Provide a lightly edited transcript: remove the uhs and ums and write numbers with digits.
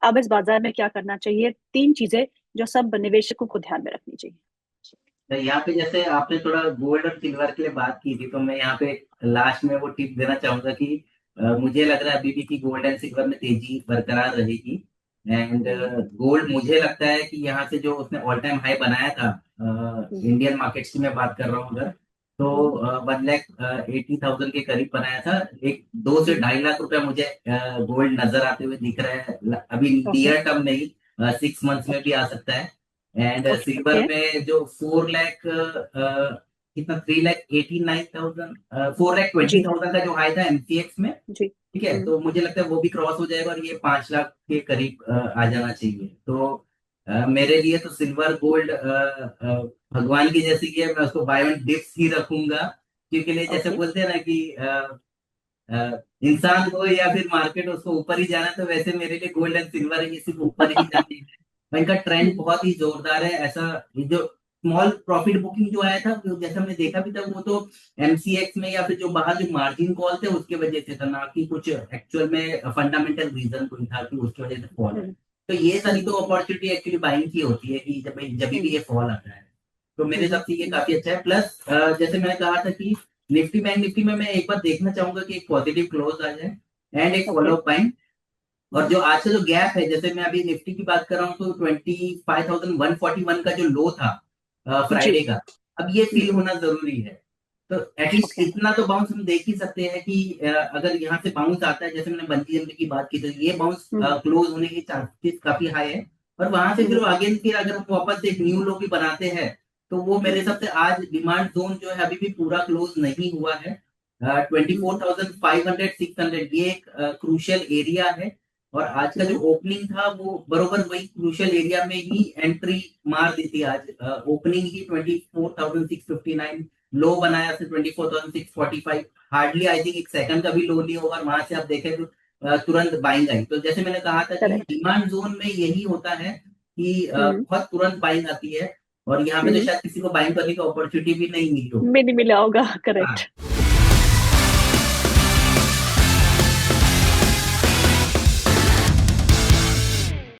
अब इस बाजार में क्या करना चाहिए, 3 चीजें जो सब निवेशकों को ध्यान में रखनी चाहिए। तो यहाँ पे जैसे आपने थोड़ा गोल्ड और सिल्वर के लिए बात की थी, तो मैं यहाँ पे लास्ट में वो टिप देना चाहूंगा कि मुझे लग रहा है अभी भी कि गोल्ड एंड सिल्वर में तेजी बरकरार रहेगी। And hmm. गोल्ड मुझे लगता है कि यहाँ से जो उसने ऑल टाइम हाई बनाया था, हम्म। इंडियन मार्केट्स की मैं बात कर रहा हूँ अगर, तो हम्म। 1,80,000 के करीब बनाया था। एक 2 से 2.5 लाख रुपया मुझे गोल्ड नजर आते हुए दिख रहा है अभी ओके। नियर टर्म नहीं, 6 मंथ्स में भी आ सकता है। And silver okay. में जो 4 लाख कितना 3,89,000 जी। 4,20,000 का जो हाई था एमसीएक्स में, जी। ठीक है, तो मुझे लगता है वो भी क्रॉस हो जाएगा और ये 5 लाख के करीब आ जाना चाहिए। तो मेरे लिए तो सिल्वर गोल्ड भगवान की जैसी की है, मैं उसको बाय वन डिप्स ही रखूंगा। क्योंकि लिए जैसे ओके। बोलते हैं ना कि इंसान को या फिर मार्केट उसको ऊपर ही जाना है, तो वैसे मेरे लिए गोल्ड एंड सिल्वर है, ये सिर्फ ऊपर ही जाने हैं। और इनका ट्रेंड हम्म। बहुत ही जोरदार है। ऐसा ये जो स्मॉल प्रॉफिट बुकिंग जो आया था, वो जैसा हमने देखा भी था, वो तो एमसीएक्स में या फिर जो बाहर जो मार्जिन कॉल थे उसके वजह से था, ना कि कुछ एक्चुअल में फंडामेंटल रीजन कोई था कि उसकी वजह से फॉल है। हम्म। तो ये सारी तो हम्म। अपॉर्चुनिटी एक्चुअली बाइंग की होती है कि जब जब भी हम्म। ये फॉल आता है। तो मेरे हम्म। हिसाब से ये काफी अच्छा है। प्लस जैसे मैंने कहा था कि निफ्टी बैंक निफ्टी में मैं एक बार देखना चाहूंगा कि एक पॉजिटिव क्लोज आ जाए एंड एक ओके। Follow buying. और हम्म। जो आज का जो गैप है, जैसे मैं अभी निफ्टी की बात कर रहा हूँ, तो 25,141 का जो लो था जी। फ्राइडे का, अब ये हम्म। फील होना जरूरी है। तो एटलीस्ट ओके। इतना तो बाउंस हम देख ही सकते हैं कि अगर यहाँ से बाउंस आता है, जैसे मैंने बंजी जंप की बात की, तो ये बाउंस हम्म। क्लोज होने की चांसेस काफी हाई है। और वहां से फिर हम्म। अगेन फिर अगर हम वापस एक न्यू लो भी बनाते हैं, तो वो मेरे हम्म। हिसाब से आज डिमांड जोन जो है अभी भी पूरा क्लोज नहीं हुआ है। 24,500 600 ये एक क्रूशियल एरिया है। और आज का जो हम्म। ओपनिंग था वो बरोबर वही क्रूशियल एरिया में ही एंट्री मार दी थी। आज ओपनिंग ही 24,659, लो बनाया से 24,645। हार्डली आई थिंक एक सेकंड का भी लो नहीं होगा, और वहां से आप देखें तो तुरंत बाइंग आई। तो जैसे मैंने कहा था कि करेक्ट। डिमांड जोन में यही होता है कि हम्म। बहुत तुरंत बाइंग आती है। और यहाँ पे तो हम्म। शायद किसी को बाइंग करने की अपॉर्चुनिटी भी नहीं मिली हो। में नहीं मिला होगा, हाँ, करेक्ट।